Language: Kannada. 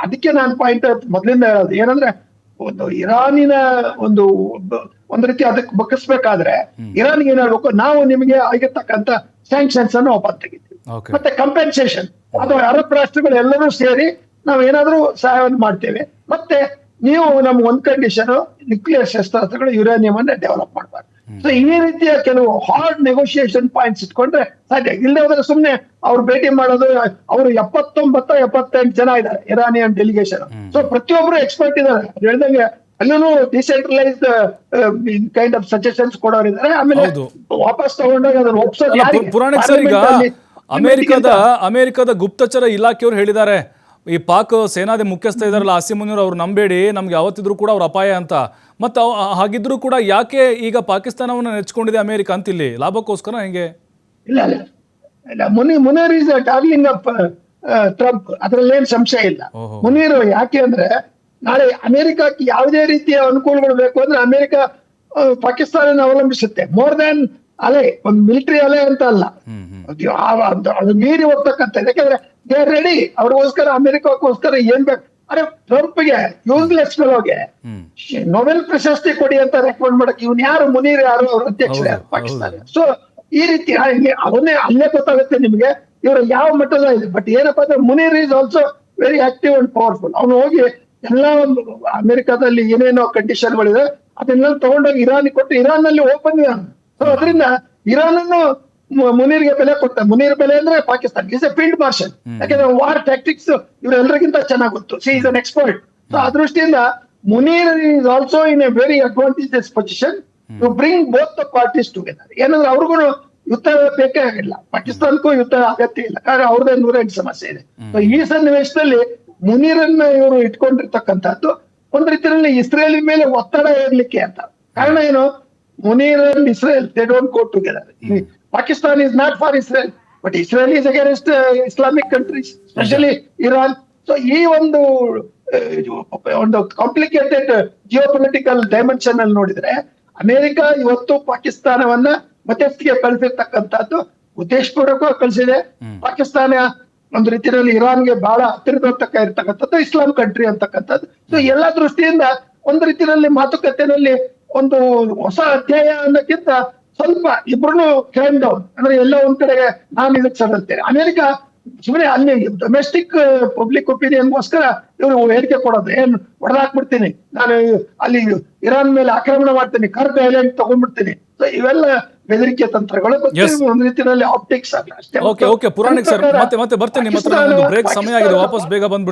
ಅದಕ್ಕೆ ನಾನು ಪಾಯಿಂಟ್ ಮೊದಲಿಂದ ಹೇಳೋದು ಏನಂದ್ರೆ ಒಂದು ಇರಾನಿನ ಒಂದು ಒಂದ್ ರೀತಿ ಅದಕ್ಕೆ ಬಗ್ಗಿಸ್ಬೇಕಾದ್ರೆ ಇರಾನ್ಗೆ ಏನ್ ಹೇಳ್ಬೇಕು, ನಾವು ನಿಮಗೆ ಆಗಿರ್ತಕ್ಕಂಥ ಸ್ಯಾಂಕ್ಷನ್ಸ್ ಅನ್ನು ವಾಪಸ್ ತೆಗಿತೀವಿ, ಮತ್ತೆ ಕಂಪೆನ್ಸೇಷನ್ ಅದು ಅರಬ್ ರಾಷ್ಟ್ರಗಳು ಎಲ್ಲರೂ ಸೇರಿ ನಾವು ಏನಾದ್ರೂ ಸಹಾಯವನ್ನು ಮಾಡ್ತೇವೆ, ಮತ್ತೆ ನೀವು ನಮ್ಗೆ ಒಂದ್ ಕಂಡೀಷನ್ ನ್ಯೂಕ್ಲಿಯರ್ ಶಸ್ತ್ರಾಸ್ತ್ರಗಳು ಯುರೇನಿಯಂ ಅನ್ನ ಡೆವಲಪ್ ಮಾಡಬಾರ್ದು. ಸೊ ಈ ರೀತಿಯ ಕೆಲವು ಹಾರ್ಡ್ ನೆಗೋಷಿಯೇಷನ್ ಪಾಯಿಂಟ್ಸ್ ಇಟ್ಕೊಂಡ್ರೆ ಸಾಧ್ಯ. ಇಲ್ಲದೆ ಹೋದ್ರೆ ಸುಮ್ನೆ ಅವ್ರು ಭೇಟಿ ಮಾಡೋದು, ಅವರು 78 ಜನ ಇದ್ದಾರೆ ಇರಾನಿಯನ್ ಡೆಲಿಗೇಷನ್. ಸೊ ಪ್ರತಿಯೊಬ್ರು ಎಕ್ಸ್ಪರ್ಟ್ ಇದ್ದಾರೆ, ಹೇಳ್ದಂಗೆ ಅಲ್ಲೂ ಡಿಸೆಂಟ್ರಲೈಸ್ಡ್ ಕೈಂಡ್ ಆಫ್ ಸಜೆಷನ್ಸ್ ಕೊಡೋರಿದ್ದಾರೆ. ಆಮೇಲೆ ವಾಪಸ್ ತಗೊಂಡಾಗ ಅದನ್ನ ಒಪ್ಸೋದು. ಅಮೆರಿಕದ ಗುಪ್ತಚರ ಇಲಾಖೆಯವರು ಹೇಳಿದ್ದಾರೆ, ಈ ಪಾಕ್ ಸೇನಾದ ಮುಖ್ಯಸ್ಥ ಇದಾರಲ್ಲ ಆಸಿಮ್ ಮುನೀರ್, ಅವ್ರು ನಂಬೇಡಿ, ನಮ್ಗೆ ಯಾವತ್ತಿದ್ರು ಕೂಡ ಅವ್ರ ಅಪಾಯ ಅಂತ. ಮತ್ತೆ ಹಾಗಿದ್ರು ಕೂಡ ಯಾಕೆ ಈಗ ಪಾಕಿಸ್ತಾನವನ್ನು ನೆಚ್ಕೊಂಡಿದೆ ಅಮೆರಿಕ ಅಂತಿಲ್ಲಿ ಲಾಭಕ್ಕೋಸ್ಕರ ಹೆಂಗೆ? ಇಲ್ಲ, Munir is darling of Trump, ಅದ್ರಲ್ಲಿ ಏನ್ ಸಂಶಯ ಇಲ್ಲ. ಮುನೀರ್ ಯಾಕೆ ಅಂದ್ರೆ ನಾಳೆ ಅಮೆರಿಕಕ್ಕೆ ಯಾವುದೇ ರೀತಿಯ ಅನುಕೂಲಗಳು ಬೇಕು ಅಂದ್ರೆ ಅಮೆರಿಕ ಪಾಕಿಸ್ತಾನ ಅವಲಂಬಿಸುತ್ತೆ. ಮೋರ್ ದನ್ ಅಲೆ, ಒಂದು ಮಿಲಿಟರಿ ಅಲೆ ಅಂತ ಅಲ್ಲ, ಅದು ಮೀರಿ ಹೋಗ್ತಕ್ಕಂಥ. ಯಾಕಂದ್ರೆ ದೇ ಆರ್ ರೆಡಿ, ಅವ್ರಿಗೋಸ್ಕರ ಅಮೆರಿಕಕ್ಕೋಸ್ಕರ ಏನ್ ಬೇಕು. ಅರೆ ಟ್ರಂಪ್ಗೆ ಯೂಸ್ಲೆಸ್ ಫೆಲೋಗೆ ನೊಬೆಲ್ ಪ್ರಶಸ್ತಿ ಕೊಡಿ ಅಂತ ರೆಕಮೆಂಡ್ ಮಾಡಕ್ ಇವನ್ ಯಾರು, ಮುನೀರ್ ಯಾರು, ಅವ್ರ ಅಧ್ಯಕ್ಷ ಪಾಕಿಸ್ತಾನ. ಸೊ ಈ ರೀತಿ ಅವನ್ನೇ ಅಲ್ಲೇ ಗೊತ್ತಾಗುತ್ತೆ ನಿಮ್ಗೆ ಇವರು ಯಾವ ಮಟ್ಟದ ಇದೆ. ಬಟ್ ಏನಪ್ಪಾ ಅಂದ್ರೆ Munir is also very active and powerful. ಅವನು ಹೋಗಿ ಎಲ್ಲ ಅಮೆರಿಕದಲ್ಲಿ ಏನೇನೋ ಕಂಡೀಷನ್ಗಳಿದೆ ಅದನ್ನೆಲ್ಲ ತಗೊಂಡೋಗಿ ಇರಾನ್ ಕೊಟ್ಟು ಇರಾನ್ ನಲ್ಲಿ ಓಪನ್. ಸೊ ಅದರಿಂದ ಇರಾನ್ ಅನ್ನು ಮುನೀರ್ಗೆ ಬೆಲೆ ಕೊಟ್ಟ. ಮುನೀರ್ ಬೆಲೆ ಅಂದ್ರೆ Pakistan is a field marshal. ಯಾಕಂದ್ರೆ ವಾರ್ ಟ್ಯಾಕ್ಟಿಕ್ಸ್ ಇವರೆಲ್ಲರಿಗಿಂತ ಚೆನ್ನಾಗಿ ಗೊತ್ತು. She is an expert. So ಆ ದೃಷ್ಟಿಯಿಂದ Munir is also in a very advantageous position to bring both the parties together. ಏನಂದ್ರೆ ಅವ್ರಿಗೂ ಯುದ್ಧ ಬೇಕೇ ಆಗಿಲ್ಲ, ಪಾಕಿಸ್ತಾನಕ್ಕೂ ಯುದ್ಧ ಅಗತ್ಯ ಇಲ್ಲ, ಕಾರಣ ಅವ್ರದೇ 108 ಸಮಸ್ಯೆ ಇದೆ. ಸೊ ಈ ಸನ್ನಿವೇಶದಲ್ಲಿ ಮುನೀರನ್ನ ಇವರು ಇಟ್ಕೊಂಡಿರ್ತಕ್ಕಂಥದ್ದು ಒಂದ್ ರೀತಿಯಲ್ಲಿ ಇಸ್ರೇಲ್ ಮೇಲೆ ಒತ್ತಡ ಇರ್ಲಿಕ್ಕೆ ಅಂತ. ಕಾರಣ ಏನು, Munir and Israel they don't go together. Pakistan is not for Israel, but Israel is against Islamic countries, specially Iran. So ಈ ಒಂದು ಕಾಂಪ್ಲಿಕೇಟೆಡ್ ಜಿಯೋಪೊಲಿಟಿಕಲ್ ಡೈಮೆನ್ಷನ್ ಅಲ್ಲಿ ನೋಡಿದ್ರೆ ಅಮೆರಿಕ ಇವತ್ತು ಪಾಕಿಸ್ತಾನವನ್ನ ಮಧ್ಯಸ್ಥಿಗೆ ಕಳಿಸಿರ್ತಕ್ಕಂಥದ್ದು ಉದ್ದೇಶಪೂರ್ವಕವಾಗಿ ಕಳಿಸಿದೆ. ಪಾಕಿಸ್ತಾನ ಒಂದು ರೀತಿಯಲ್ಲಿ ಇರಾನ್ಗೆ ಬಹಳ ಹತ್ತಿರದಕ್ಕ ಇರ್ತಕ್ಕಂಥದ್ದು ಇಸ್ಲಾಂ ಕಂಟ್ರಿ ಅಂತಕ್ಕಂಥದ್ದು. ಸೊ ಎಲ್ಲಾ ದೃಷ್ಟಿಯಿಂದ ಒಂದು ರೀತಿಯಲ್ಲಿ ಮಾತುಕತೆಯಲ್ಲಿ ಒಂದು ಹೊಸ ಅಧ್ಯಾಯ ಅನ್ನೋಕ್ಕಿಂತ ಸ್ವಲ್ಪ ಇಬ್ರು ಕ್ಲೈಮ್ ಡೌನ್, ಅಂದ್ರೆ ಎಲ್ಲ ಒಂದ್ ಕಡೆಗೆ ನಾನು ಇದಕ್ಕೆ ಸಡಲ್ತೇನೆ. ಅಮೆರಿಕ ಸುಮ್ಮನೆ ಅಲ್ಲಿ ಡೊಮೆಸ್ಟಿಕ್ ಪಬ್ಲಿಕ್ ಒಪಿನಿಯನ್ಗೋಸ್ಕರ ಇವರು ಹೇಳಿಕೆ ಕೊಡೋದು, ಏನ್ ಹೊಡೆದಾಕ್ಬಿಡ್ತೀನಿ ನಾನು, ಅಲ್ಲಿ ಇರಾನ್ ಮೇಲೆ ಆಕ್ರಮಣ ಮಾಡ್ತೀನಿ, ಕರ್ಗ್ ಐಲ್ಯಾಂಡ್ ತಗೊಂಡ್ಬಿಡ್ತೀನಿ. ಸೊ ಇವೆಲ್ಲ ಬೆದರಿಕೆ ತಂತ್ರಗಳು ಒಂದು ರೀತಿಯಲ್ಲಿ ಆಪ್ಟಿಕ್ಸ್ ಆಗಲ್ಲ ಅಷ್ಟೇ. ಓಕೆ ಪುರಾಣಿಕ್ ಸರ್, ಮತ್ತೆ ಬರ್ತೀನಿ. ಬ್ರೇಕ್ ಸಮಯ ಆಗಿದೆ, ವಾಪಸ್ ಬೇಗ ಬಂದ್ಬಿಡ್ತೀನಿ.